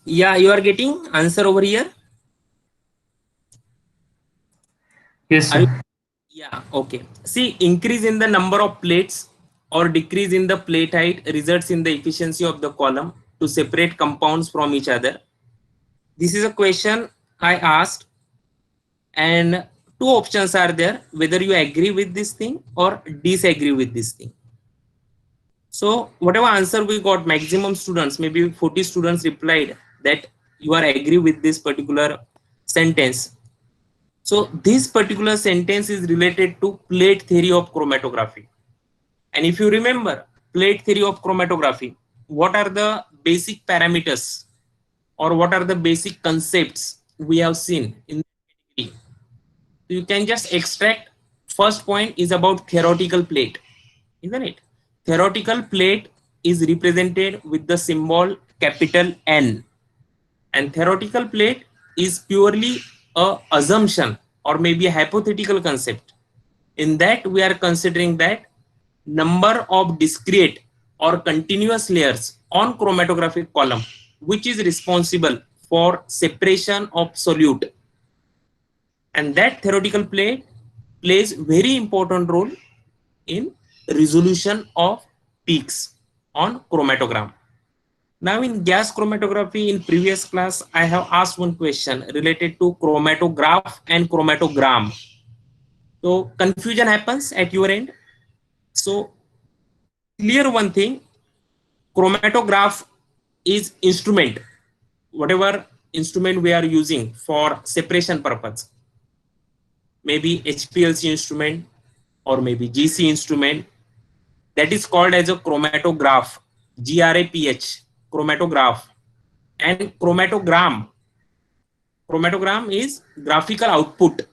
Yeah, you are getting answer over here. Yes, Are you? sir. Yeah, okay. See, increase in the number of plates or decrease in the plate height results in the efficiency of the column to separate compounds from each other. This is a question I asked, and two options are there, whether you agree with this thing or disagree with this thing. So whatever answer we got, maximum students, maybe 40 students replied that you are agree with this particular sentence. So this particular sentence is related to plate theory of chromatography. And if you remember plate theory of chromatography, what are the basic parameters or what are the basic concepts we have seen in the category? You can just extract. First point is about theoretical plate, isn't it? Theoretical plate is represented with the symbol capital N, and theoretical plate is purely a assumption or maybe a hypothetical concept. In that we are considering that number of discrete or continuous layers on chromatographic column which is responsible for separation of solute, and that theoretical plate plays very important role in resolution of peaks on chromatogram. Now in gas chromatography, in previous class I have asked one question related to chromatograph and chromatogram. So confusion happens at your end. So clear one thing, chromatograph is instrument, whatever instrument we are using for separation purpose, maybe HPLC instrument or maybe GC instrument, that is called as a chromatograph, GRAPH, chromatograph. And chromatogram is graphical output,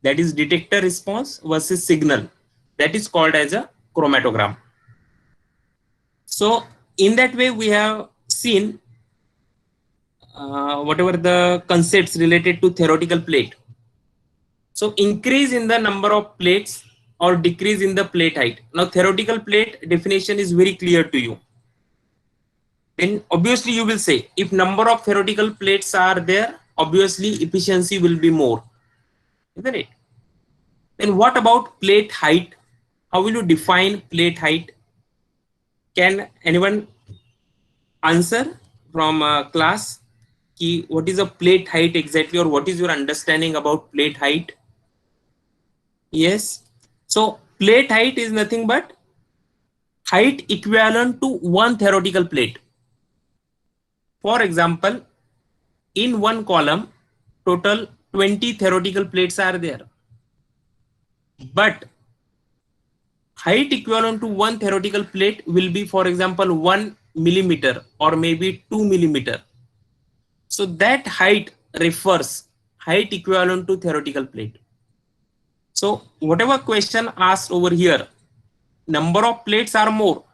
that is detector response versus signal, that is called as a chromatogram. So in that way we have seen whatever the concepts related to theoretical plate. So increase in the number of plates or decrease in the plate height. Now theoretical plate definition is very clear to you. Then obviously you will say if number of theoretical plates are there, obviously efficiency will be more, isn't it? Then what about plate height? How will you define plate height? Can anyone answer from class? Ki, what is a plate height exactly, or what is your understanding about plate height? Yes. So plate height is nothing but height equivalent to one theoretical plate. For example, in one column, total 20 theoretical plates are there. But height equivalent to one theoretical plate will be, for example, 1 millimeter or maybe 2 millimeter. So that height refers height equivalent to theoretical plate. So whatever question asked over here, number of plates are more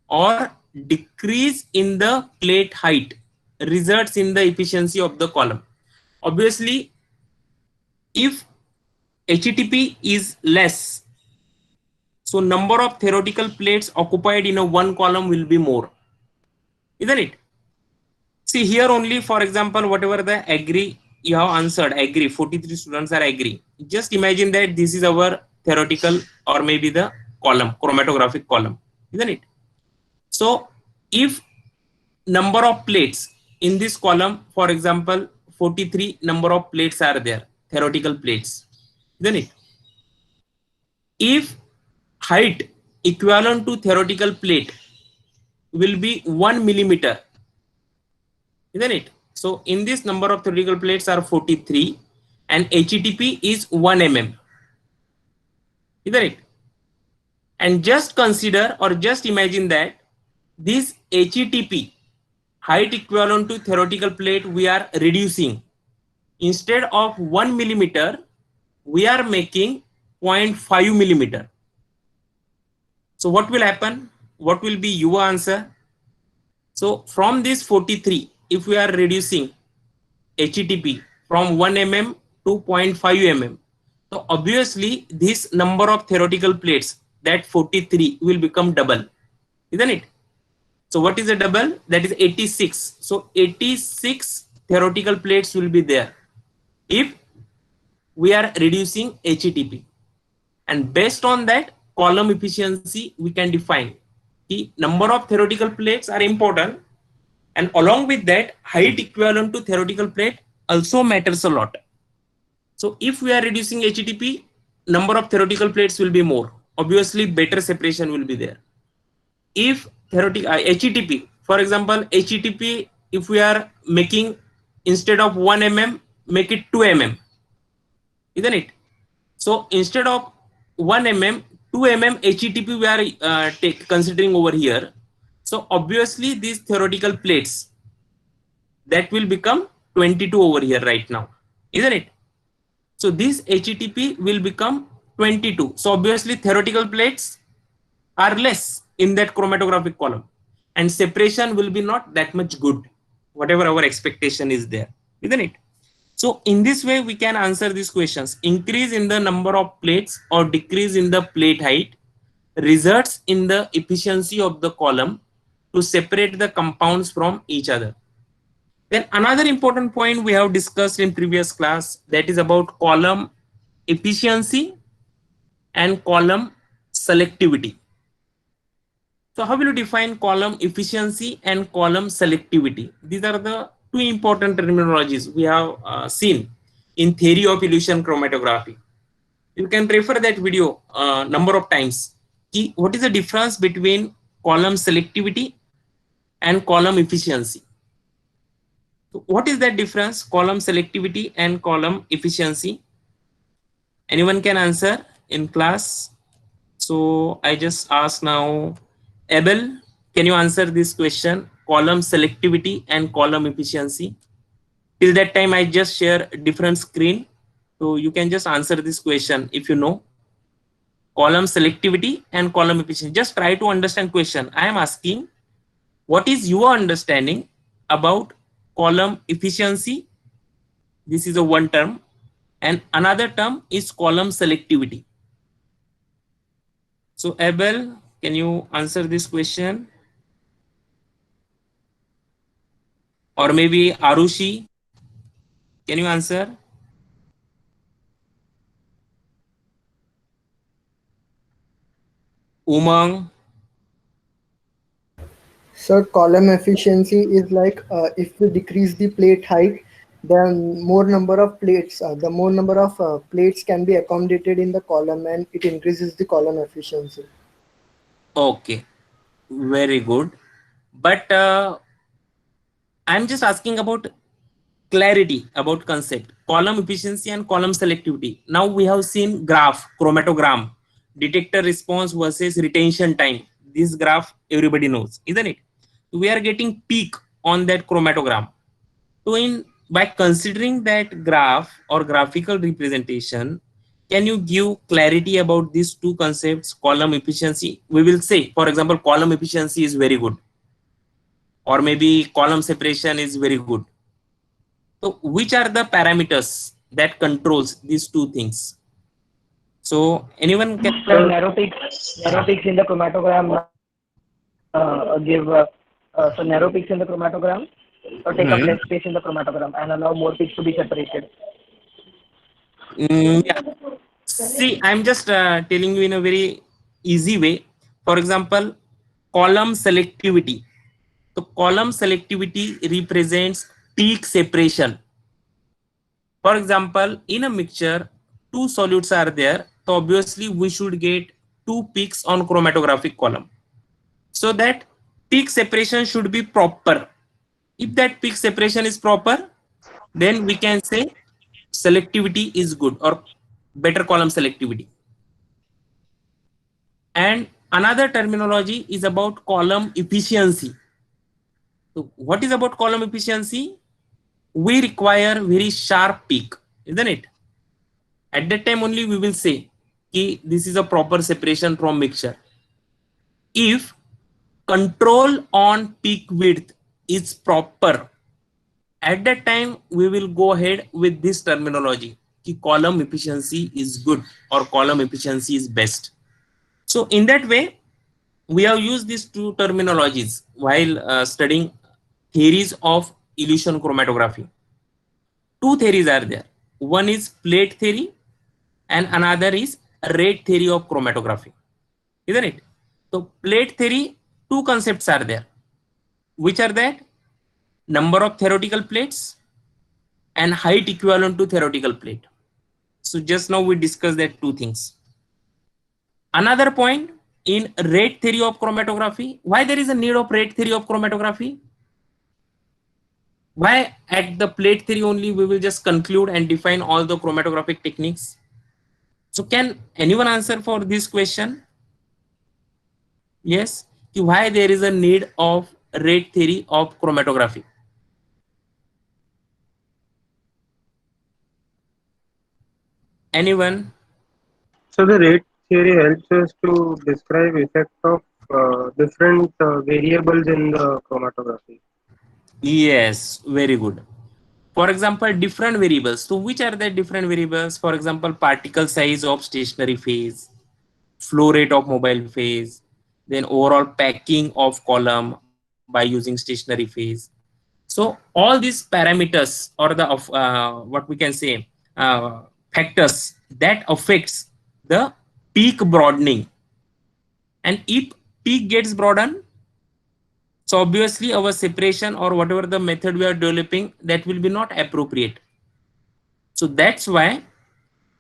or decrease in the plate height results in the efficiency of the column. Obviously, if HTP is less, so number of theoretical plates occupied in a one column will be more, isn't it? See here only, for example, whatever the agree you have answered, agree, 43 students are agree. Just imagine that this is our theoretical or maybe the column, chromatographic column, isn't it? So if number of plates in this column, for example, 43 number of plates are there, theoretical plates, isn't it? If height equivalent to theoretical plate will be 1 millimeter, isn't it? So in this number of theoretical plates are 43 and HTP is 1 mm, isn't it? And just consider or just imagine that this HTP, height equivalent to theoretical plate, we are reducing. Instead of 1 millimeter, we are making 0.5 millimeter. So what will happen? What will be your answer? So from this 43, if we are reducing HTP from 1 mm to 0.5 mm, so obviously this number of theoretical plates, that 43 will become double, isn't it? So what is a double? That is 86. So 86 theoretical plates will be there if we are reducing HETP. And based on that column efficiency, we can define the number of theoretical plates are important, and along with that height equivalent to theoretical plate also matters a lot. So if we are reducing HETP, number of theoretical plates will be more. Obviously, better separation will be there. If theoretical HETP, for example, HETP, if we are making instead of 1 mm, make it 2 mm, isn't it? So instead of 1 mm, 2 mm HETP we are considering over here. So obviously these theoretical plates that will become 22 over here right now, isn't it? So this HETP will become 22. So obviously theoretical plates are less in that chromatographic column, and separation will be not that much good, whatever our expectation is there, isn't it? So in this way we can answer these questions. Increase in the number of plates or decrease in the plate height results in the efficiency of the column to separate the compounds from each other. Then another important point we have discussed in previous class, that is about column efficiency and column selectivity. So how will you define column efficiency and column selectivity? These are the two important terminologies we have seen in theory of elution chromatography. You can refer that video number of times. What is the difference between column selectivity and column efficiency? So what is that difference, column selectivity and column efficiency? Anyone can answer in class? So I just ask now, Abel, can you answer this question, column selectivity and column efficiency? Till that time I just share a different screen, so you can just answer this question if you know. Column selectivity and column efficiency. Just try to understand question. I am asking, what is your understanding about column efficiency? This is a one term, and another term is column selectivity. So Abel, can you answer this question? Or maybe Arushi, can you answer? Umang? So column efficiency is like if we decrease the plate height, then more number of plates, the more number of plates can be accommodated in the column, and it increases the column efficiency. Okay, very good. But I'm just asking about clarity about concept, column efficiency and column selectivity. Now we have seen graph, chromatogram, detector response versus retention time. This graph everybody knows, isn't it? We are getting peak on that chromatogram. So by considering that graph or graphical representation, can you give clarity about these two concepts, column efficiency? We will say, for example, column efficiency is very good, or maybe column separation is very good. So which are the parameters that controls these two things? So anyone can narrow peaks in the chromatogram give so narrow peaks in the chromatogram, or take up less space in the chromatogram and allow more peaks to be separated. Yeah. See, I'm just telling you in a very easy way. For example, column selectivity. So column selectivity represents peak separation. For example, in a mixture, two solutes are there. So obviously we should get two peaks on chromatographic column. So that peak separation should be proper. If that peak separation is proper, then we can say selectivity is good or better column selectivity. And another terminology is about column efficiency. So what is about column efficiency? We require very sharp peak, isn't it? At that time only we will say कि this is a proper separation from mixture. If control on peak width is proper, at that time we will go ahead with this terminology कि column efficiency is good or column efficiency is best. So in that way, we have used these two terminologies while studying theories of illusion chromatography. Two theories are there. One is plate theory and another is rate theory of chromatography, isn't it? So plate theory, two concepts are there, which are that number of theoretical plates and height equivalent to theoretical plate. So just now we discussed that two things. Another point in rate theory of chromatography, why there is a need of rate theory of chromatography? Why at the plate theory only we will just conclude and define all the chromatographic techniques? So can anyone answer for this question? Yes, why there is a need of rate theory of chromatography? Anyone? So the rate theory helps us to describe effect of different variables in the chromatography. Yes, very good. For example, different variables. So which are the different variables? For example, particle size of stationary phase, flow rate of mobile phase, then overall packing of column by using stationary phase. So all these parameters or the of what we can say factors that affects the peak broadening, and if peak gets broadened, so obviously our separation or whatever the method we are developing, that will be not appropriate. So that's why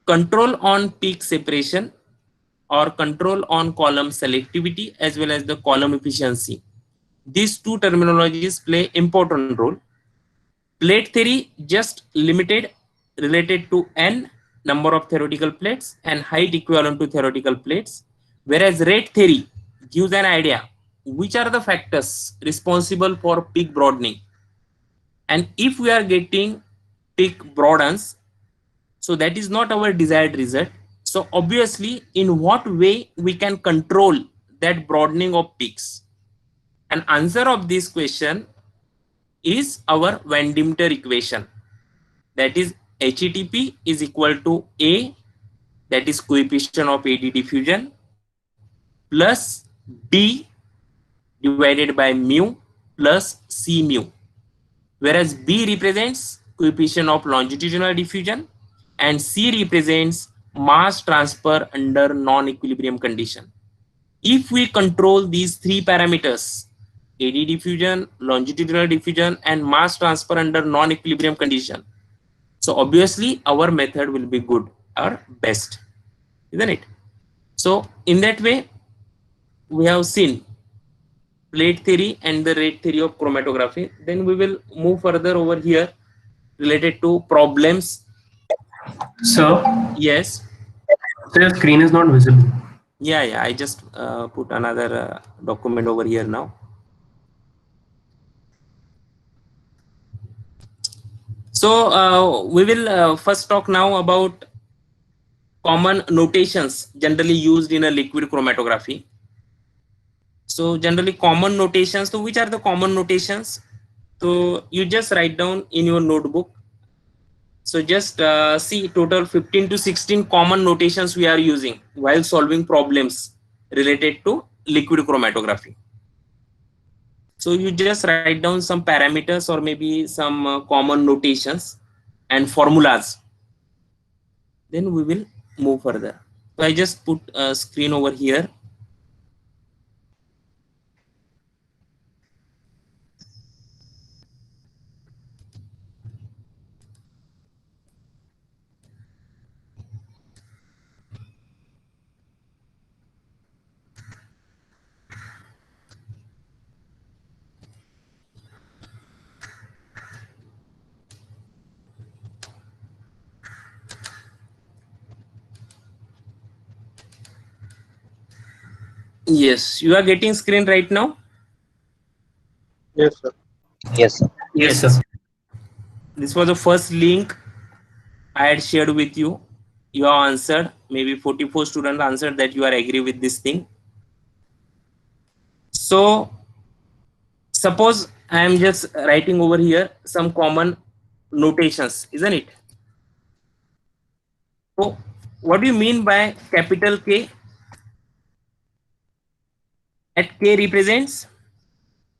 control on peak separation or control on column selectivity as well as the column efficiency, these two terminologies play important role. Plate theory just limited related to n number of theoretical plates and height equivalent to theoretical plates, whereas rate theory gives an idea which are the factors responsible for peak broadening, and if we are getting peak broadens, so that is not our desired result. So obviously in what way we can control that broadening of peaks? An answer of this question is our Van Demeter equation, that is HETP is equal to A, that is coefficient of AD diffusion, plus B divided by mu plus C mu, whereas B represents coefficient of longitudinal diffusion and C represents mass transfer under non-equilibrium condition. If we control these three parameters, AD diffusion, longitudinal diffusion and mass transfer under non-equilibrium condition, so obviously our method will be good or best, isn't it? So in that way we have seen plate theory and the rate theory of chromatography. Then we will move further over here related to problems. Sir, Yes. so your screen is not visible. Yeah, I just put another document over here now. So we will first talk now about common notations generally used in a liquid chromatography. So generally common notations. So which are the common notations? So you just write down in your notebook. So just see total 15 to 16 common notations we are using while solving problems related to liquid chromatography. So you just write down some parameters or maybe some common notations and formulas. Then we will move further. So I just put a screen over here. Yes, you are getting screen right now. Yes, sir. Yes, sir. Yes, Yes. sir. This was the first link I had shared with you. You have answered. Maybe 44 students answered that you are agree with this thing. So suppose I am just writing over here some common notations, isn't it? So what do you mean by capital K? At K represents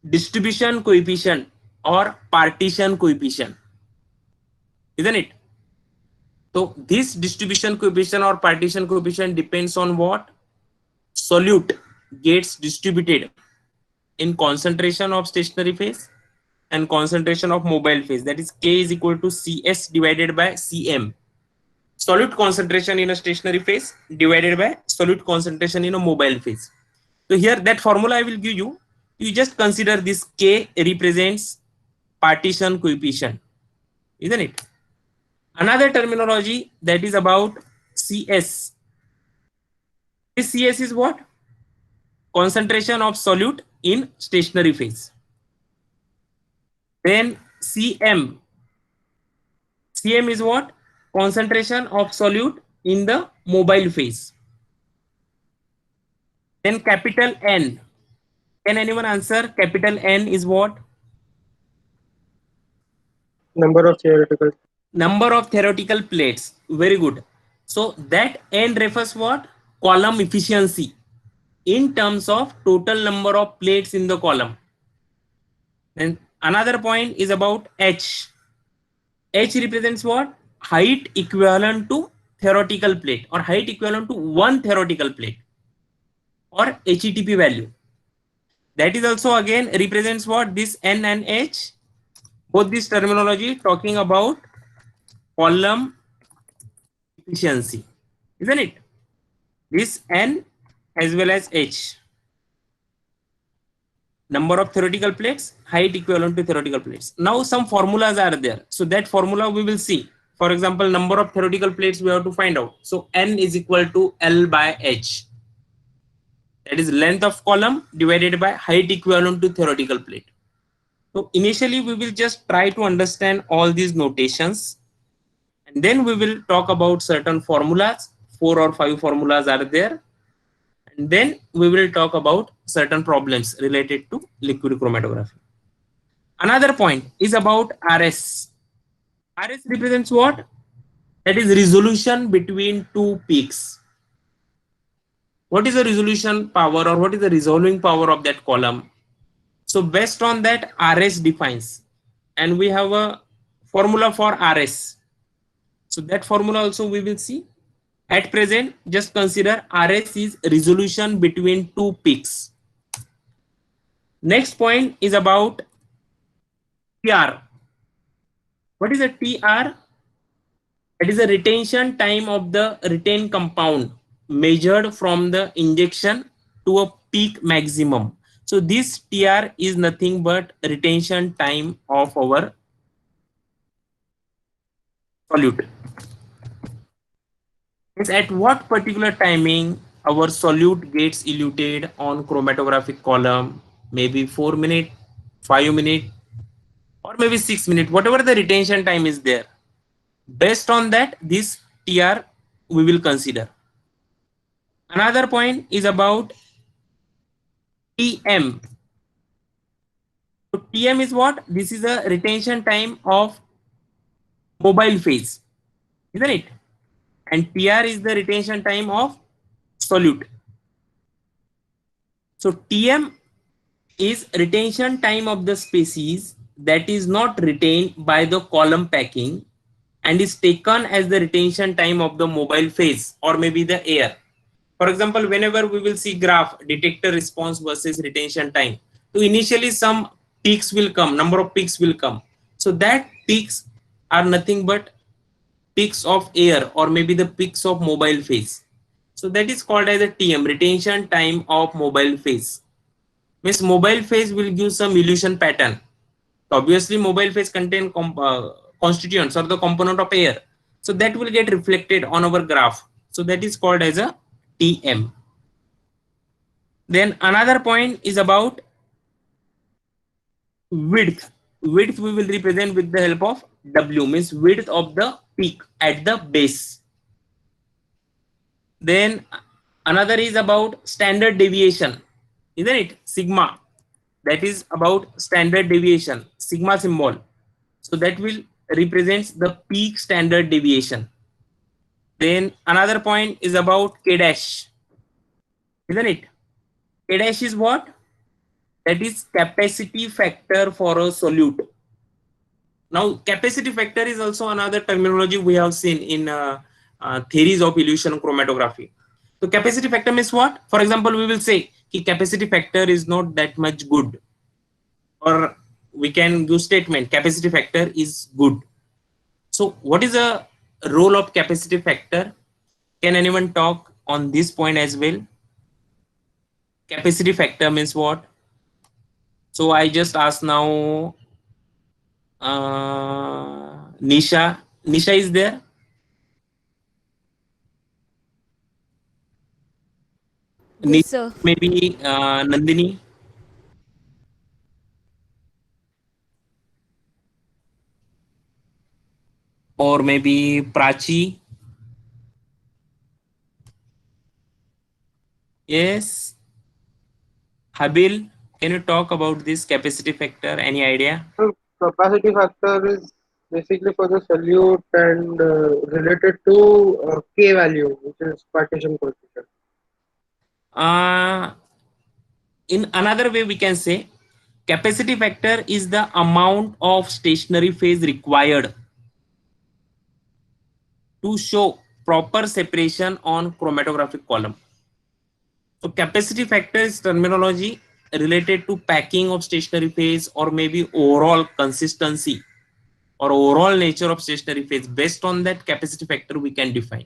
distribution coefficient or partition coefficient, isn't it? So this distribution coefficient or partition coefficient depends on what? Solute gets distributed in concentration of stationary phase and concentration of mobile phase, that is K is equal to Cs divided by Cm. Solute concentration in a stationary phase divided by solute concentration in a mobile phase. So here that formula I will give you. You just consider this K represents partition coefficient, isn't it? Another terminology that is about Cs. This Cs is what? Concentration of solute in stationary phase. Then Cm. Cm is what? Concentration of solute in the mobile phase. Then capital N. Can anyone answer? Capital N is what? Number of theoretical. Number of theoretical plates. Very good. So that N refers what? Column efficiency in terms of total number of plates in the column. Then another point is about H. H represents what? Height equivalent to theoretical plate or height equivalent to one theoretical plate or HETP value. That is also again represents what? This N and H. Both this terminology talking about column efficiency, isn't it? This N as well as H. Number of theoretical plates, height equivalent to theoretical plates. Now some formulas are there. So that formula we will see. For example, number of theoretical plates we have to find out. So N is equal to L by H. That is length of column divided by height equivalent to theoretical plate. So initially we will just try to understand all these notations. And then we will talk about certain formulas. 4 or 5 formulas are there. And then we will talk about certain problems related to liquid chromatography. Another point is about RS. RS represents what? That is resolution between two peaks. What is the resolution power or what is the resolving power of that column? So based on that, RS defines. And we have a formula for RS. So that formula also we will see. At present, just consider RS is resolution between two peaks. Next point is about TR. What is a TR? It is a retention time of the retained compound measured from the injection to a peak maximum. So this TR is nothing but retention time of our solute. Is at what particular timing our solute gets eluted on chromatographic column, maybe 4 minutes, 5 minutes, or maybe 6 minutes, whatever the retention time is there. Based on that, this TR we will consider. Another point is about TM. So TM is what? This is a retention time of mobile phase, isn't it? And TR is the retention time of solute. So TM is retention time of the species that is not retained by the column packing and is taken as the retention time of the mobile phase or maybe the air. For example, whenever we will see graph detector response versus retention time, so initially some peaks will come, number of peaks will come. So that peaks are nothing but peaks of air or maybe the peaks of mobile phase. So that is called as a TM, retention time of mobile phase. Means mobile phase will give some elution pattern. Obviously mobile phase contain constituents or the component of air. So that will get reflected on our graph. So that is called as a TM. Then another point is about width. Width we will represent with the help of W, means width of the peak at the base. Then another is about standard deviation, isn't it? Sigma. That is about standard deviation, sigma symbol. So that will represents the peak standard deviation. Then another point is about K dash, isn't it? K dash is what? That is capacity factor for a solute. Now, capacity factor is also another terminology we have seen in theories of illusion chromatography. So, capacity factor means what? For example, we will say capacity factor is not that much good, or we can use statement capacity factor is good. So, what is the role of capacity factor? Can anyone talk on this point as well? Capacity factor means what? So, I just ask now. Nisha. Nisha is there? Yes, sir. Maybe Nandini. Or maybe Prachi. Yes. Habil, can you talk about this capacity factor? Any idea? So capacity factor is basically for the solute and related to K value, which is partition coefficient. In another way, we can say capacity factor is the amount of stationary phase required to show proper separation on chromatographic column. So capacity factor is terminology related to packing of stationary phase, or maybe overall consistency or overall nature of stationary phase. Based on that capacity factor, we can define.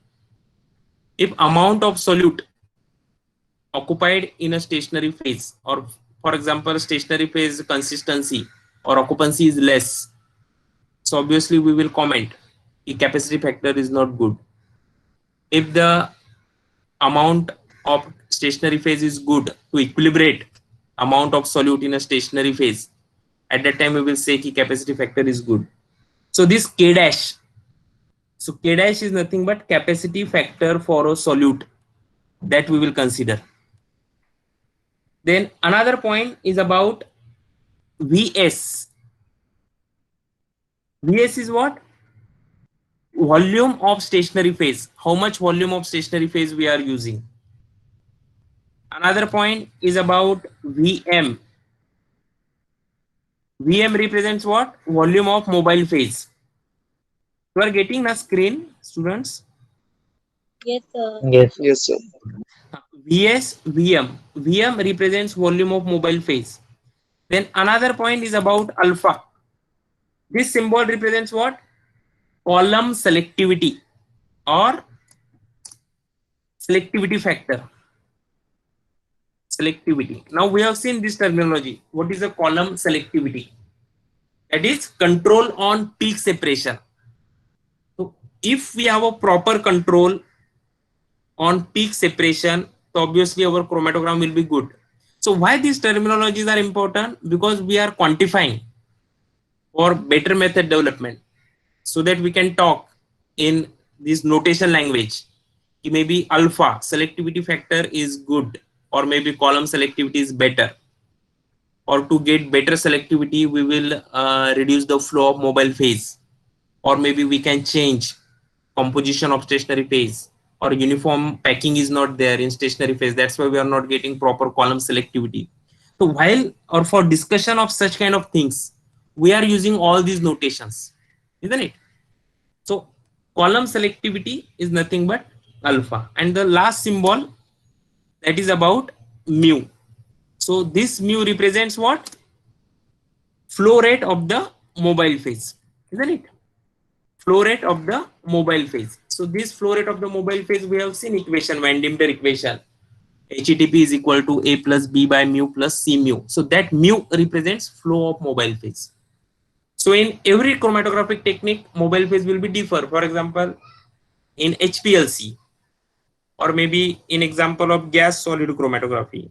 If amount of solute occupied in a stationary phase, or for example stationary phase consistency or occupancy is less, so obviously we will comment the capacity factor is not good. If the amount of stationary phase is good to equilibrate amount of solute in a stationary phase, at that time we will say ki capacity factor is good. So this K dash, so K dash is nothing but capacity factor for a solute that we will consider. Then another point is about Vs. Vs is what? Volume of stationary phase. How much volume of stationary phase we are using. Another point is about Vm. Vm represents what? Volume of mobile phase. You are getting a screen, students? Yes, sir. Yes. Yes, sir. Vs, Vm. Vm represents volume of mobile phase. Then another point is about alpha. This symbol represents what? Column selectivity or selectivity factor. Selectivity. Now we have seen this terminology. What is the column selectivity? That is control on peak separation. So if we have a proper control on peak separation, so obviously our chromatogram will be good. So why these terminologies are important? Because we are quantifying for better method development, so that we can talk in this notation language. Maybe alpha selectivity factor is good, or maybe column selectivity is better. Or to get better selectivity, we will reduce the flow of mobile phase, or maybe we can change composition of stationary phase, or uniform packing is not there in stationary phase. That's why we are not getting proper column selectivity. So while or for discussion of such kind of things, we are using all these notations, isn't it? So column selectivity is nothing but alpha, and the last symbol, that is about mu. So this mu represents what? Flow rate of the mobile phase, isn't it? Flow rate of the mobile phase. So this flow rate of the mobile phase, we have seen equation, Van Dimter equation. HETP is equal to A plus B by mu plus C mu. So that mu represents flow of mobile phase. So in every chromatographic technique, mobile phase will be differ. For example, in HPLC, or maybe in example of gas solid chromatography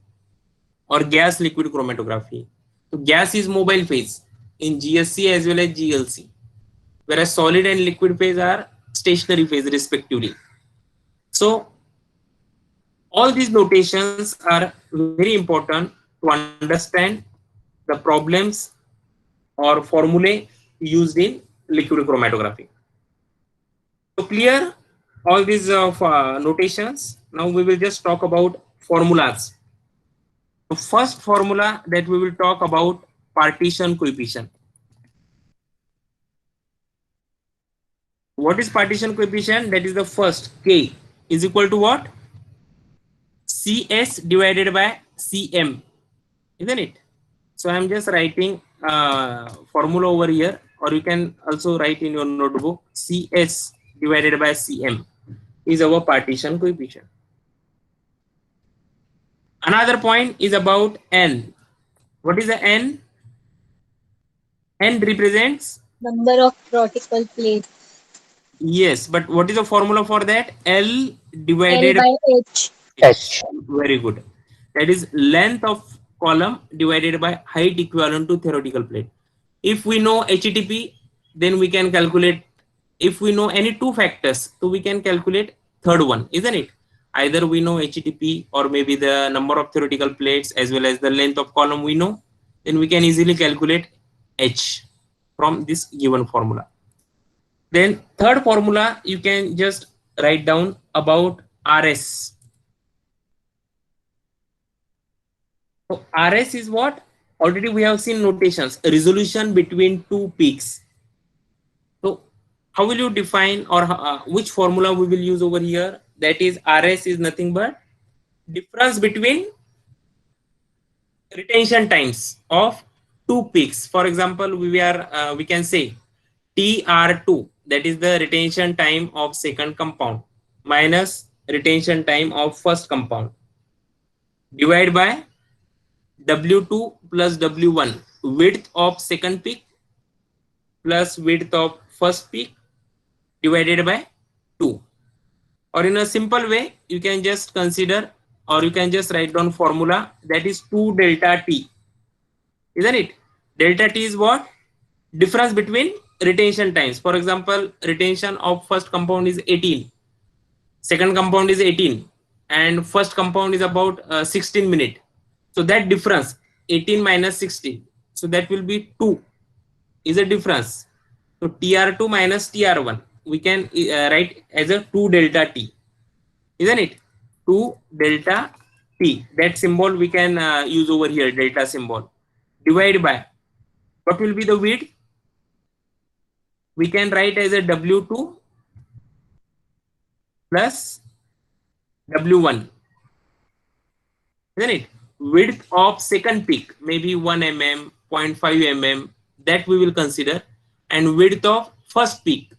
or gas liquid chromatography. So gas is mobile phase in GSC as well as GLC, whereas solid and liquid phase are stationary phase respectively. So all these notations are very important to understand the problems or formulae used in liquid chromatography. So clear all these notations. Now we will just talk about formulas. The first formula that we will talk about, partition coefficient. What is partition coefficient? That is the first, K is equal to what? CS divided by CM, isn't it? So I'm just writing formula over here, or you can also write in your notebook. CS divided by CM is our partition coefficient. Another point is about N. What is the N? N represents, Number of vertical plates. yes, but what is the formula for that? L L divided by H. H. Very good. That is length of column divided by height equivalent to theoretical plate. If we know HTP, then we can calculate. If we know any two factors, so we can calculate third one, isn't it? Either we know HTP or maybe the number of theoretical plates as well as the length of column we know, then we can easily calculate H from this given formula. Then third formula, you can just write down about RS. So RS is what? Already we have seen notations, resolution between two peaks. So how will you define, or which formula we will use over here? That is, RS is nothing but difference between retention times of two peaks. For example, we can say TR2, that is the retention time of second compound, minus retention time of first compound, divide by W2 plus W1, width of second peak plus width of first peak, divided by 2. Or in a simple way, you can just consider, or you can just write down formula, that is 2 delta T, isn't it? Delta T is what? Difference between retention times. For example, retention of first compound is 18, second compound is 18, and first compound is about 16 minutes. So that difference, 18 minus 16, so that will be 2, is a difference. So TR2 minus TR1, we can write as a 2 delta T, isn't it? 2 delta T, that symbol we can use over here, delta symbol, divide by, what will be the width? We can write as a W2 plus W1, isn't it? Width of second peak, maybe 1 mm, 0.5 mm, that we will consider, and width of first peak,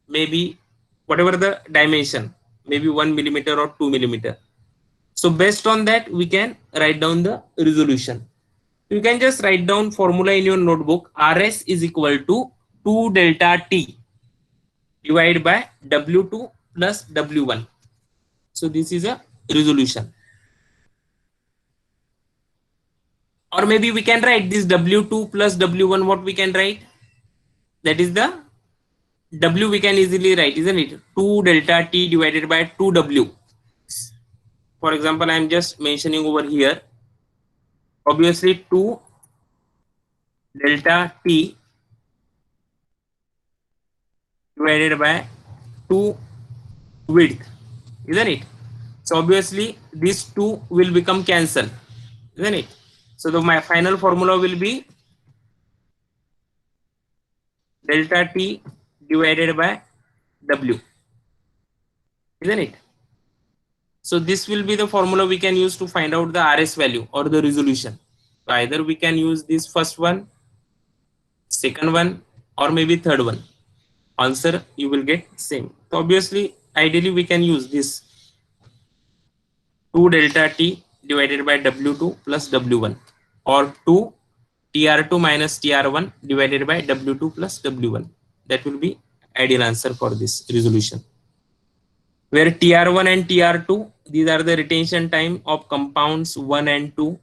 maybe whatever the dimension, maybe 1 millimeter or 2 millimeter. So based on that, we can write down the resolution. You can just write down formula in your notebook. RS is equal to 2 delta T divided by W2 plus W1. So this is a resolution. Or maybe we can write this W2 plus W1, what we can write? That is the W we can easily write, isn't it? 2 delta T divided by 2W. For example, I am just mentioning over here. Obviously 2 delta T divided by 2 width, isn't it? So obviously these 2 will become cancelled, isn't it? So my final formula will be delta T divided by W, isn't it? So this will be the formula we can use to find out the RS value or the resolution. So either we can use this first one, second one, or maybe third one. Answer you will get same. So obviously, ideally we can use this 2 delta T divided by W2 plus W1, or 2 TR2 minus TR1 divided by W2 plus W1. That will be ideal answer for this resolution. Where TR1 and TR2, these are the retention time of compounds 1 and 2.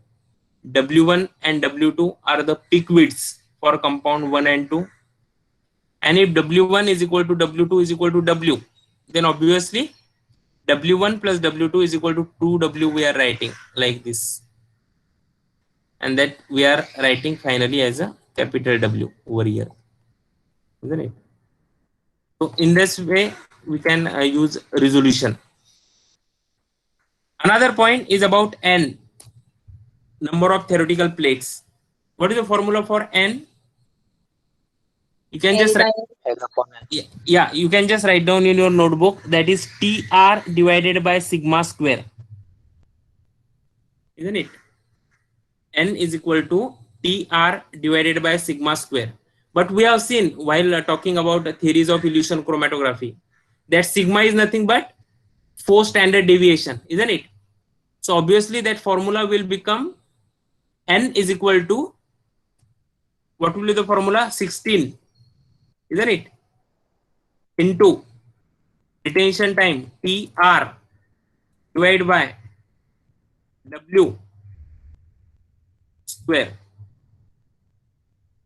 W1 and W2 are the peak widths for compound 1 and 2. And if W1 is equal to W2 is equal to W, then obviously W1 plus W2 is equal to 2W we are writing like this. And that we are writing finally as a capital W over here, isn't it? So in this way, we can use resolution. Another point is about N. number of theoretical plates. What is the formula for n? You can just write, yeah, you can just write down in your notebook, that is TR divided by sigma square, isn't it? N is equal to TR divided by sigma square. But we have seen while talking about the theories of illusion chromatography that sigma is nothing but forced standard deviation, isn't it? So obviously that formula will become N is equal to, what will be the formula? 16, isn't it? Into retention time TR divided by W square.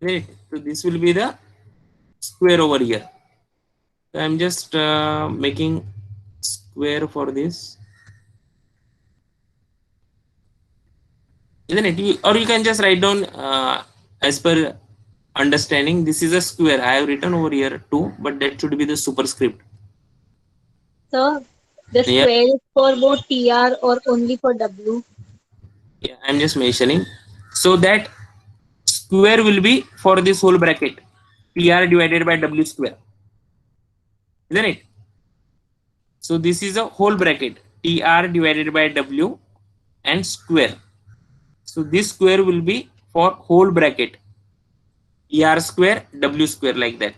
Right. So this will be the square over here. So I'm just making square for this. Isn't it? Or you can just write down as per understanding. This is a square. I have written over here too, but that should be the superscript. So the Yeah. square is for both TR or only for W? Yeah, I'm just mentioning. So that square will be for this whole bracket. TR divided by W square. Isn't it? So this is a whole bracket. TR divided by W and square. So this square will be for whole bracket. ER square, W square, like that.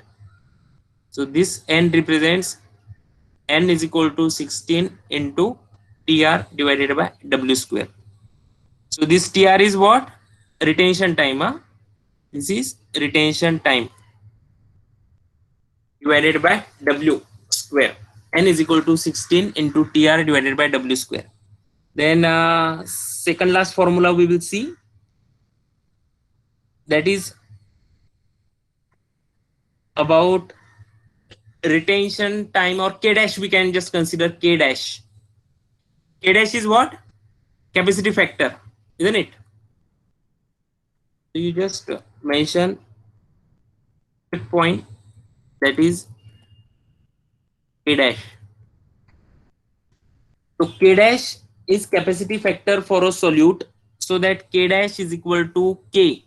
So this N represents N is equal to 16 into TR divided by W square. So this TR is what? Retention time. Huh? This is retention time divided by W square. N is equal to 16 into TR divided by W square. Then second last formula we will see, that is about retention time, or K dash. We can just consider K dash. K dash is what? Capacity factor, isn't it? So you just mention a point, that is K dash. So K dash is capacity factor for a solute, so that K dash is equal to K.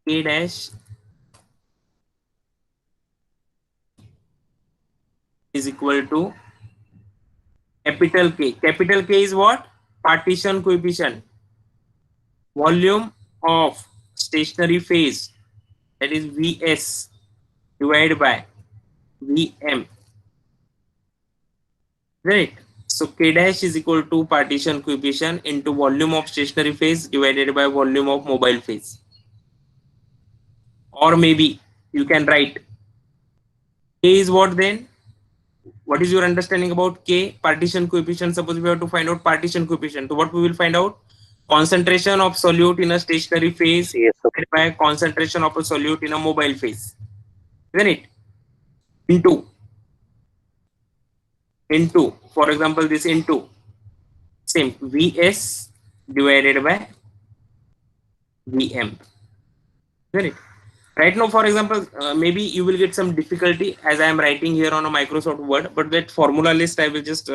K dash is equal to capital K. Capital K is what? Partition coefficient. Volume of stationary phase, that is Vs divided by Vm. Right. So K dash is equal to partition coefficient into volume of stationary phase divided by volume of mobile phase. Or maybe you can write K is what then? What is your understanding about K? Partition coefficient. Suppose we have to find out partition coefficient. So what we will find out? Concentration of solute in a stationary phase divided by concentration of a solute in a mobile phase. Isn't it? Into, for example, this into same Vs divided by Vm. Isn't it? Right now, for example, maybe you will get some difficulty as I am writing here on a Microsoft Word, but that formula list I will just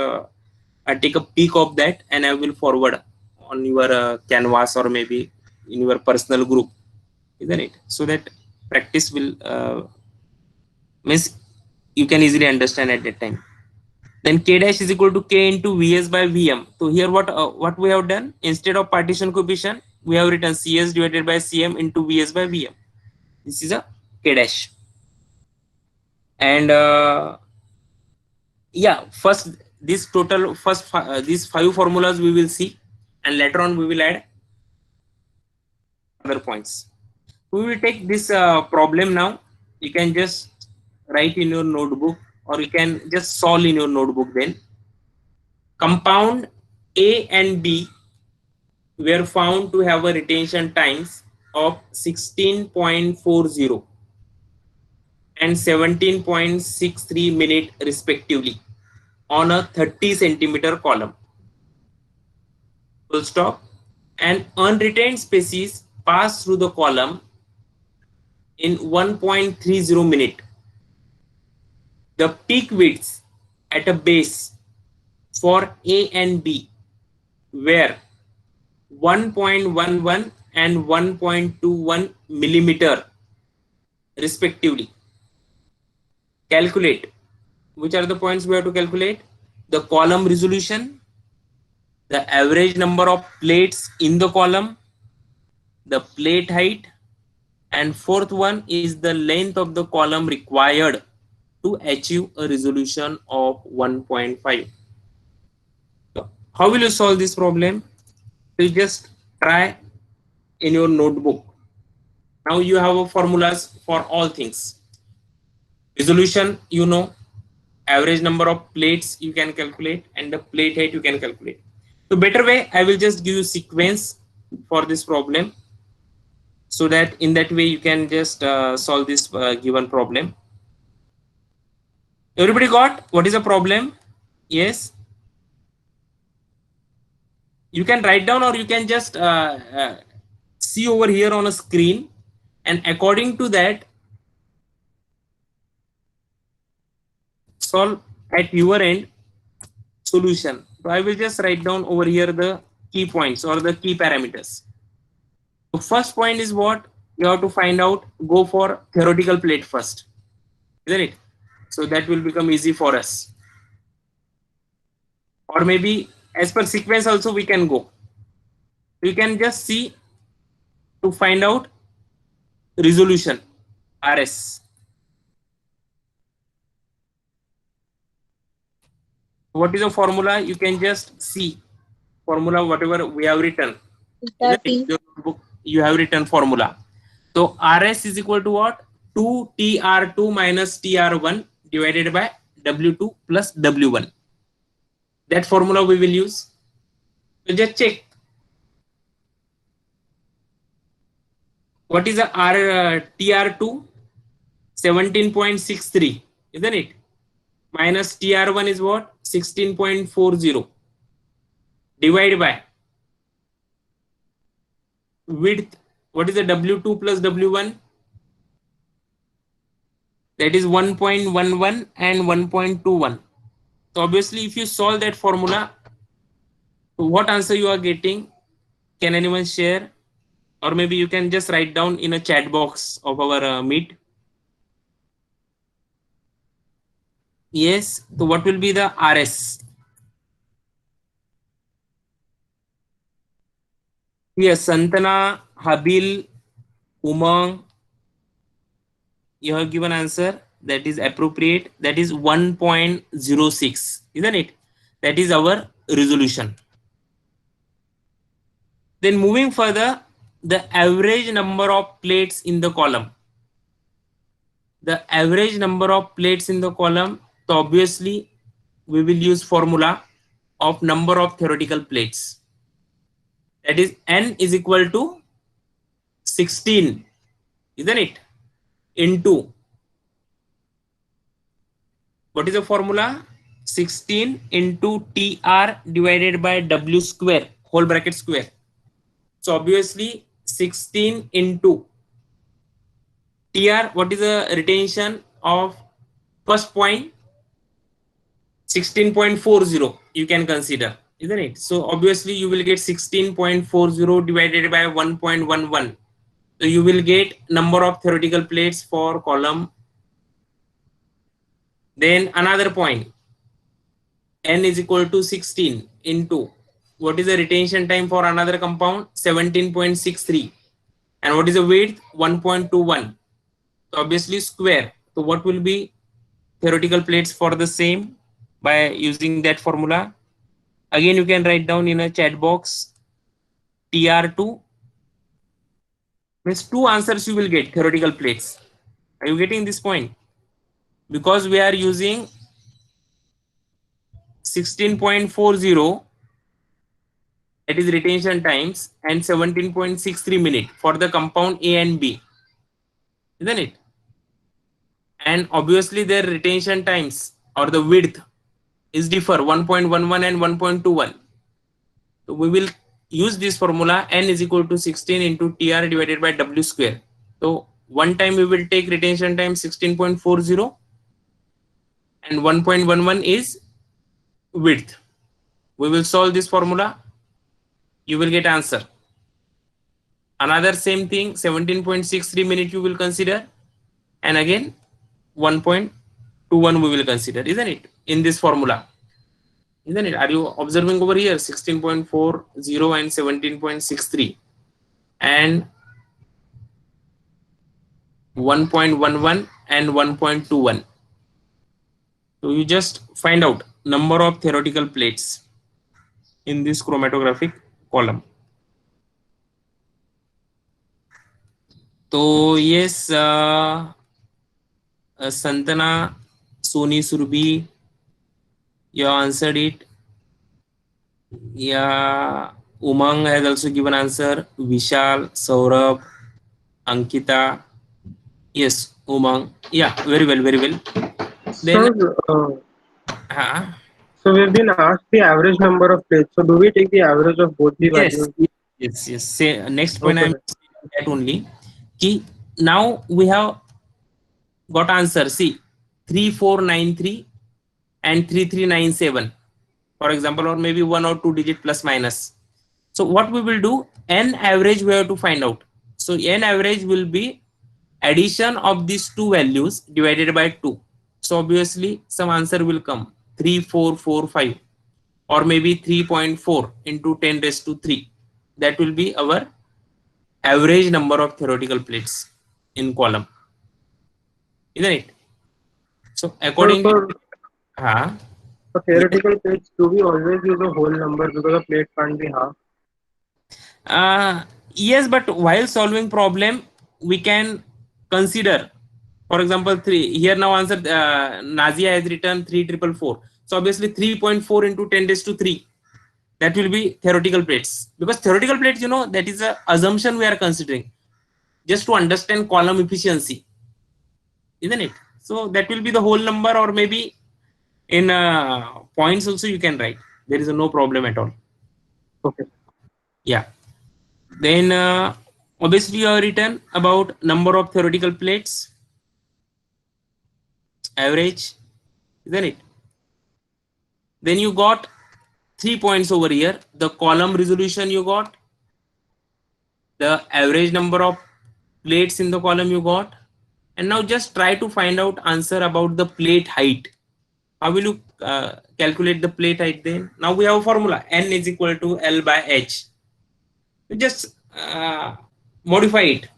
take a peek of that and I will forward on your canvas or maybe in your personal group, isn't it? So that practice will means you can easily understand at that time. Then K dash is equal to K into Vs by Vm. So here what we have done, instead of partition coefficient, we have written Cs divided by Cm into Vs by Vm. This is a K dash. And yeah, first this total these 5 formulas we will see, and later on we will add other points. We will take this problem now. You can just write in your notebook, or you can just solve in your notebook. Then compound A and B were found to have a retention times of 16.40 and 17.63 minute respectively on a 30 centimeter column. Full stop. An unretained species passed through the column in 1.30 minute. The peak width at a base for A and B, where 1.11 and 1.21 millimeter respectively. Calculate. Which are the points we have to calculate? The column resolution, the average number of plates in the column, the plate height, and fourth one is the length of the column required to achieve a resolution of 1.5. So how will you solve this problem? You just try in your notebook. Now you have a formulas for all things. Resolution, you know, average number of plates you can calculate, and the plate height you can calculate. So better way, I will just give you sequence for this problem, so that in that way you can just solve this given problem. Everybody got what is the problem? Yes. You can write down, or you can just see over here on a screen, and according to that solve at your end solution. So I will just write down over here the key points or the key parameters. The first point is what you have to find out. Go for theoretical plate first, isn't it? So that will become easy for us. Or maybe as per sequence also we can go. You can just see to find out resolution, RS. What is the formula? You can just see formula, whatever we have written. Theta T. Your book, you have written formula. So RS is equal to what? 2TR2 minus TR1 divided by W2 plus W1. That formula we will use. So just check. What is the TR2? 17.63, isn't it? Minus TR1 is what? 16.40. Divide by width. What is the W2 plus W1? That is 1.11 and 1.21. So obviously if you solve that formula, what answer you are getting? Can anyone share? Or maybe you can just write down in a chat box of our Meet. Yes, so what will be the RS? Yes, Santana, Habil, Umang, you have given answer that is appropriate. That is 1.06, isn't it? That is our resolution. Then moving further, the average number of plates in the column. The average number of plates in the column, so obviously we will use formula of number of theoretical plates. That is N is equal to 16, isn't it? Into, what is the formula? 16 into TR divided by W square, whole bracket square. So obviously 16 into TR, what is the retention of first point? 16.40 you can consider, isn't it? So obviously you will get 16.40 divided by 1.11. So you will get number of theoretical plates for column. Then another point, N is equal to 16 into, what is the retention time for another compound? 17.63. And what is the width? 1.21. So obviously square. So what will be theoretical plates for the same by using that formula? Again, you can write down in a chat box. TR2 means two answers you will get theoretical plates. Are you getting this point? Because we are using 16.40, that is retention times, and 17.63 minute for the compound A and B, isn't it? And obviously their retention times or the width is differ, 1.11 and 1.21. So we will use this formula, N is equal to 16 into TR divided by W square. So one time we will take retention time 16.40 and 1.11 is width. We will solve this formula. You will get answer. Another same thing, 17.63 minutes you will consider, and again 1.21 we will consider, isn't it? In this formula, isn't it? Are you observing over here? 16.40 and 17.63 and 1.11 and 1.21. So you just find out number of theoretical plates in this chromatographic column. So yes, Santana, Soni Surbi, you answered it. Yeah, Umang has also given answer. Vishal, Saurabh, Ankita. Yes, Umang. Yeah, very well, very well. Then, So we've been asked the average number of plates. So do we take the average of both the yes, values? yes. Say, next point Okay. I'm saying that only. Ki, now we have got answer. See, 3493 and 3397, for example, or maybe 1 or 2 digit plus minus. So what we will do, n average we have to find out. So n average will be addition of these two values divided by 2. So obviously some answer will come 3445 or maybe 3.4 into 10 raised to 3. That will be our average number of theoretical plates in column, isn't it? So accordingly, For theoretical plates, do we always use a whole number because a plate can't be half? yes, but while solving problem, we can consider, for example, 3. Here now answer, Nazia has written 3444. So obviously 3.4 into 10 raised to 3. That will be theoretical plates. Because theoretical plates, you know, that is a assumption we are considering. Just to understand column efficiency, isn't it? So that will be the whole number, or maybe in points also you can write. There is no problem at all. Okay. Yeah. Then obviously you have written about number of theoretical plates, average, isn't it? Then you got 3 points over here. The column resolution you got, the average number of plates in the column you got, and now just try to find out answer about the plate height. How will you calculate the plate height then? Now we have a formula, n is equal to L by H. You just modify it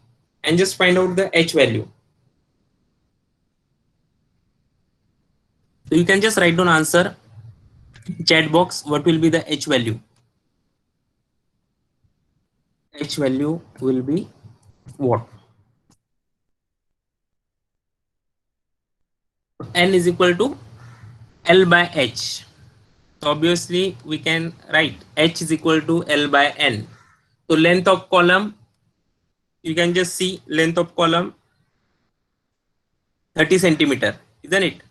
and just find out the H value. So you can just write down answer, chat box, what will be the H value? H value will be what? N is equal to L by H. So obviously we can write H is equal to L by N. So length of column, you can just see length of column 30 centimeter, isn't it?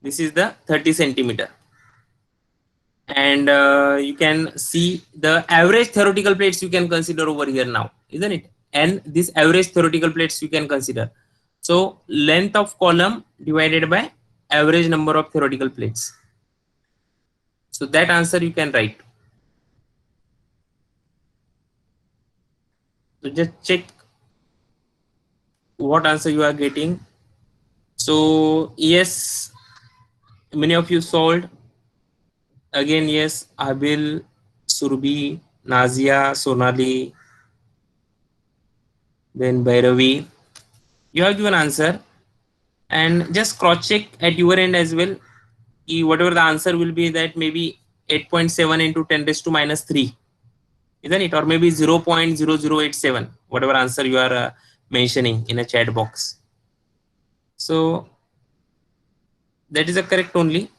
This is the 30 centimeter. And you can see the average theoretical plates you can consider over here now, isn't it? And this average theoretical plates you can consider. So length of column divided by average number of theoretical plates. So that answer you can write. So just check what answer you are getting. So yes, many of you solved. Again, yes, Abil, Surbi, Nazia, Sonali, then Bhairavi. You have given answer, and just cross check at your end as well. Whatever the answer will be, that maybe 8.7 into 10 raised to minus 3, isn't it? Or maybe 0.0087, whatever answer you are mentioning in a chat box. So that is a correct only,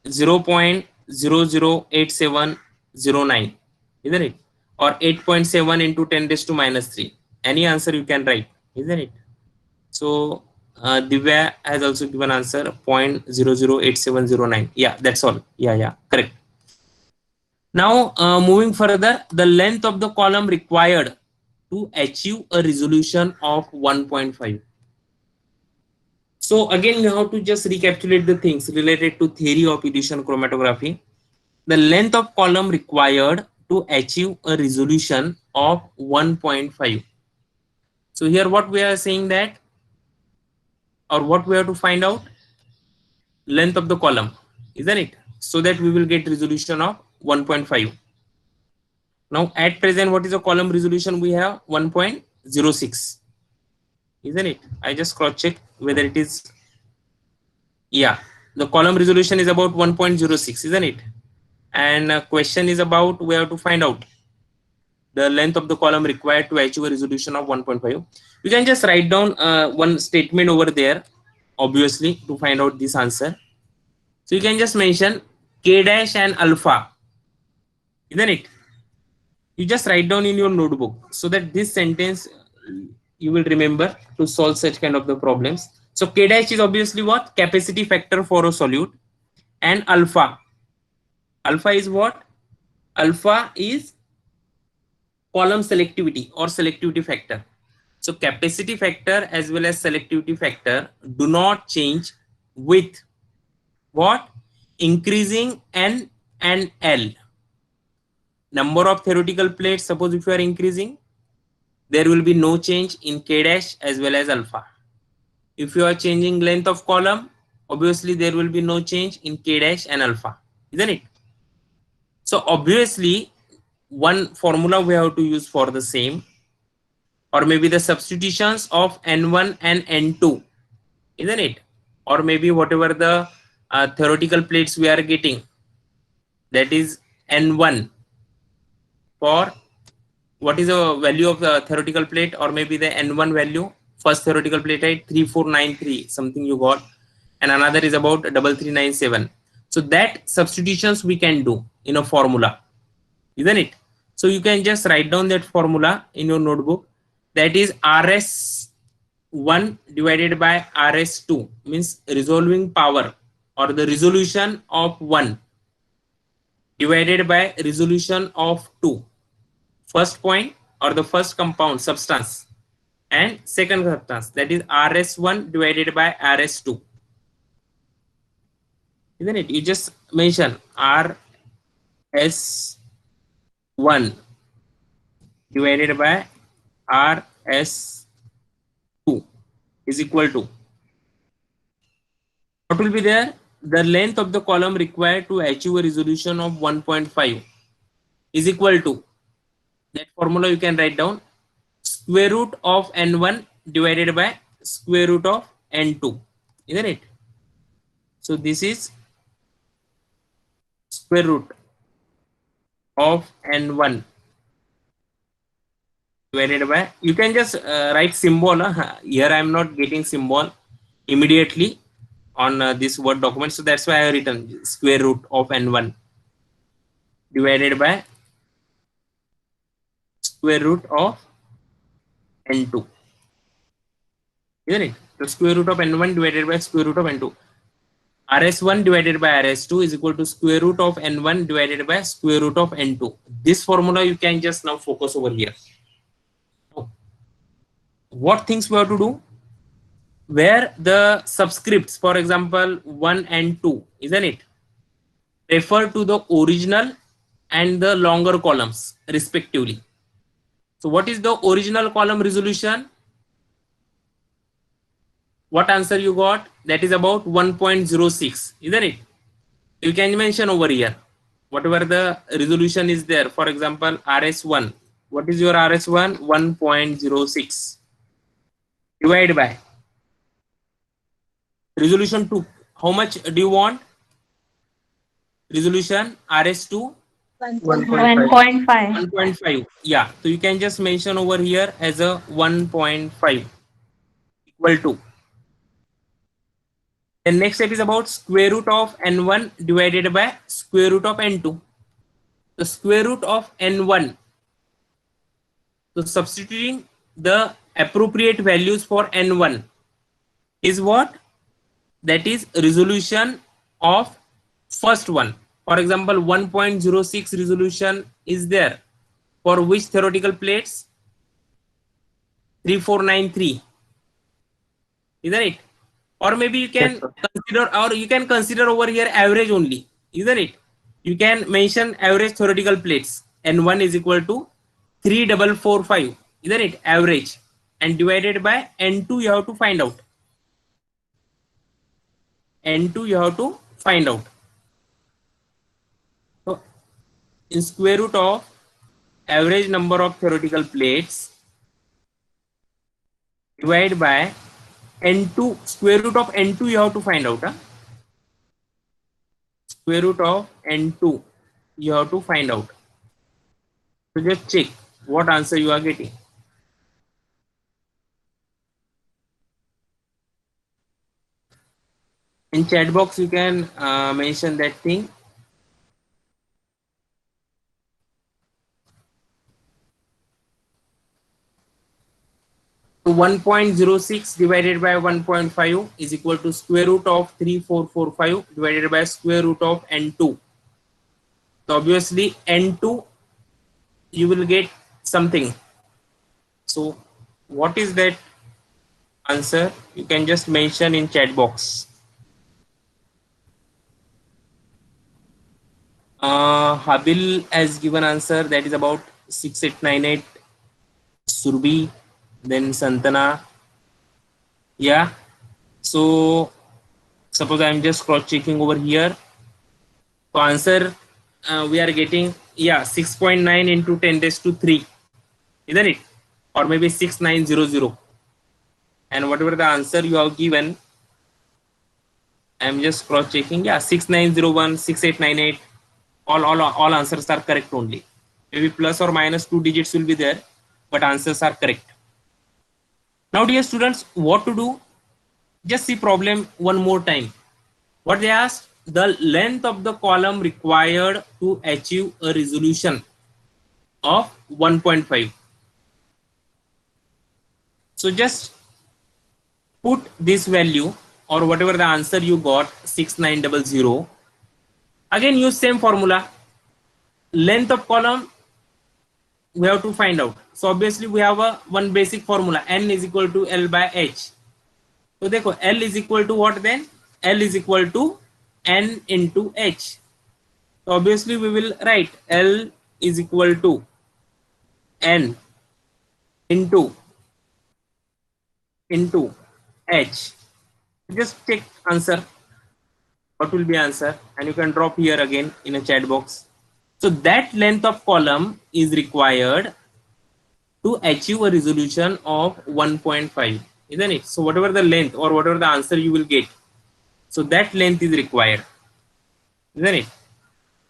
0.008709, isn't it? Or 8.7 into 10 raised to minus 3. Any answer you can write, isn't it? So Divya has also given answer 0.008709. Yeah, that's all. Yeah, correct. Now moving further, the length of the column required to achieve a resolution of 1.5. So again, you have to just recapitulate the things related to theory of Elution chromatography. the length of column required to achieve a resolution of 1.5. So here what we are saying that, or what we have to find out, length of the column, isn't it? So that we will get resolution of 1.5. Now at present, what is the column resolution? We have 1.06, isn't it? I just cross check whether it is, yeah, the column resolution is about 1.06, isn't it? And question is about, we have to find out the length of the column required to achieve a resolution of 1.5. You can just write down one statement over there, obviously, to find out this answer. So you can just mention k dash and alpha, isn't it? You just write down in your notebook so that this sentence you will remember to solve such kind of the problems. So k dash is obviously what? Capacity factor for a solute, and alpha is what? Alpha is column selectivity or selectivity factor. So capacity factor as well as selectivity factor do not change with what? Increasing n and l. Number of theoretical plates, suppose if you are increasing, there will be no change in k dash as well as alpha. If you are changing length of column, obviously there will be no change in k dash and alpha, isn't it? So obviously one formula we have to use for the same, or maybe the substitutions of n1 and n2, isn't it? Or maybe whatever the theoretical plates we are getting, that is n1, for what is the value of the theoretical plate, or maybe the n1 value, first theoretical plate height 3493 something you got, and another is about 3397. So that substitutions we can do in a formula, isn't it? So you can just write down that formula in your notebook, that is RS1 divided by RS2, means resolving power or the resolution of 1 divided by resolution of 2. First point or the first compound substance and second substance, that is RS1 divided by RS2, isn't it? You just mention RS1 divided by RS2 is equal to, what will be there? The length of the column required to achieve a resolution of 1.5 is equal to, that formula you can write down, square root of n1 divided by square root of n2, isn't it? So this is square root of n1 divided by, you can just write symbol. Here I am not getting symbol immediately on this Word document, so that's why I have written square root of n1 divided by square root of n2, isn't it? The square root of n1 divided by square root of n2. RS1 divided by RS2 is equal to square root of n1 divided by square root of n2. This formula you can just now focus over here. What things we have to do? Where the subscripts, for example 1 and 2, isn't it, refer to the original and the longer columns respectively. So what is the original column resolution? What answer you got? That is about 1.06, isn't it? You can mention over here whatever the resolution is there. For example RS1, what is your RS1? 1.06 divided by resolution 2. How much do you want? Resolution RS2 1.5. 1.5. Yeah, so you can just mention over here as a 1.5 equal to. The next step is about square root of n1 divided by square root of n2. The square root of n1. So substituting the appropriate values for n1 is what? That is resolution of first one. For example 1.06 resolution is there for which theoretical plates? 3493, isn't it? Or maybe you can consider, or you can consider over here average only, isn't it? you can mention average theoretical plates. N1 is equal to 3445, isn't it? Average, and divided by N2 you have to find out. N2 you have to find out. So in square root of average number of theoretical plates divided by N2, square root of N2 you have to find out. Square root of N2 you have to find out. So just check what answer you are getting. In chat box you can mention that thing. So 1.06 divided by 1.5 is equal to square root of 3445 divided by square root of N2. So obviously N2 you will get something. So what is that answer? You can just mention in chat box. Habil has given answer, that is about 6898. Surbi, then Santana. Yeah. So suppose I am just cross checking over here. So answer we are getting, yeah, 6.9 into 10 raised to 3, isn't it? Or maybe 6900. And whatever the answer you have given, I am just cross checking. Yeah, 6901, 6898. All answers are correct only. Maybe plus or minus 2 digits will be there, but answers are correct. Now dear students, what to do? Just see problem one more time. What they asked, the length of the column required to achieve a resolution of 1.5. So just put this value or whatever the answer you got, 6900. Again use same formula. Length of column we have to find out. So obviously we have one basic formula, n is equal to L by H. So देखो L is equal to what then? L is equal to n into H. So obviously we will write L is equal to n into H. Just check answer. What will be answer? And you can drop here again in a chat box. So that length of column is required to achieve a resolution of 1.5, isn't it? So whatever the length or whatever the answer you will get, so that length is required, isn't it? So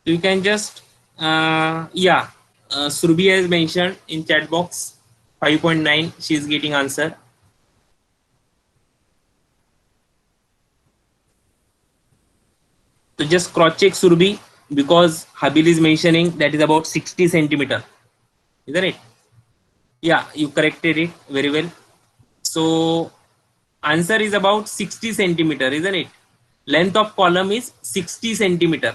you can just Surbi has mentioned in chat box 5.9, she is getting answer. So just cross check Surbi, because Habil is mentioning that is about 60 centimeter, isn't it? Yeah, you corrected it very well. So answer is about 60 centimeter, isn't it? Length of column is 60 centimeter,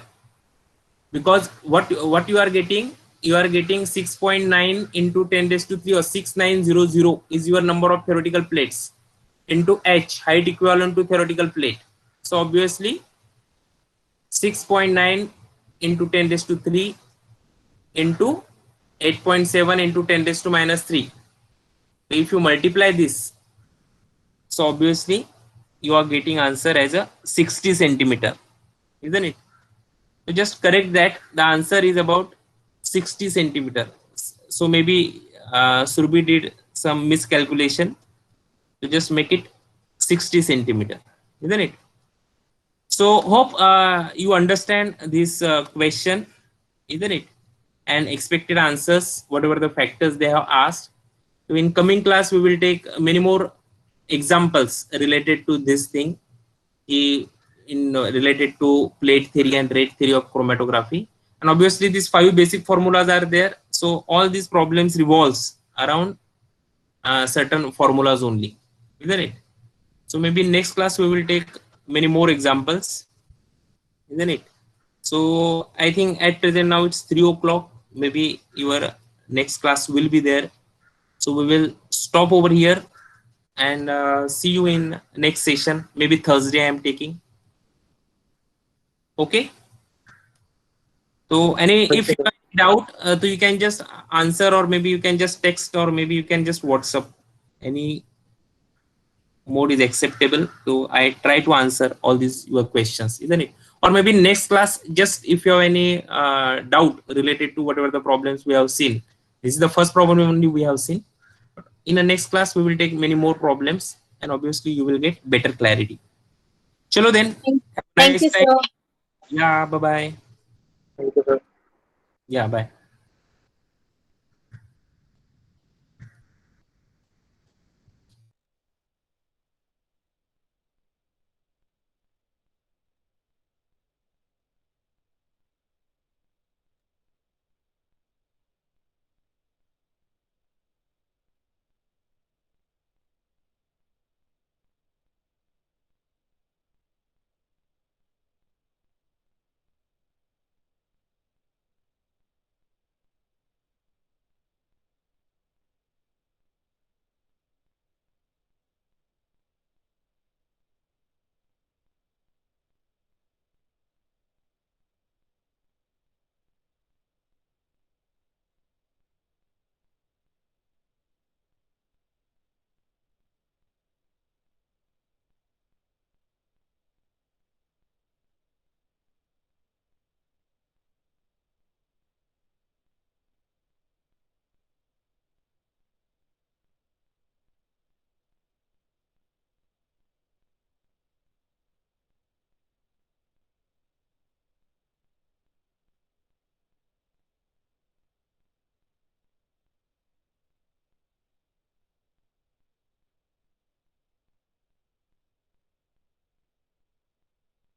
because what you are getting, 6.9 into 10 raised to 3 or 6900 is your number of theoretical plates into H, height equivalent to theoretical plate. So obviously 6.9 into 10 raised to 3 into 8.7 into 10 raised to minus 3. So if you multiply this, so obviously you are getting answer as a 60 centimeter, isn't it? So just correct that the answer is about 60 centimeter. So maybe Surbi did some miscalculation. So just make it 60 centimeter, isn't it? So hope you understand this question, isn't it? And expected answers, whatever the factors they have asked. So in coming class, we will take many more examples related to this thing, related to plate theory and rate theory of chromatography. And obviously these 5 basic formulas are there. So all these problems revolves around certain formulas only, isn't it? So maybe next class we will take many more examples, isn't it? So I think at present now it's 3 o'clock. Maybe your next class will be there. So we will stop over here and see you in next session. Maybe Thursday I am taking. Okay. So any if Okay, you have any doubt, so you can just answer, or maybe you can just text, or maybe you can just WhatsApp. Any mode is acceptable. So I try to answer all these your questions, isn't it? Or maybe next class, just if you have any doubt related to whatever the problems we have seen. This is the first problem only we have seen. In the next class, we will take many more problems, and obviously you will get better clarity. Chalo then. Have a Thank nice you, time. sir. Yeah, bye bye. thank you, sir. Yeah, bye.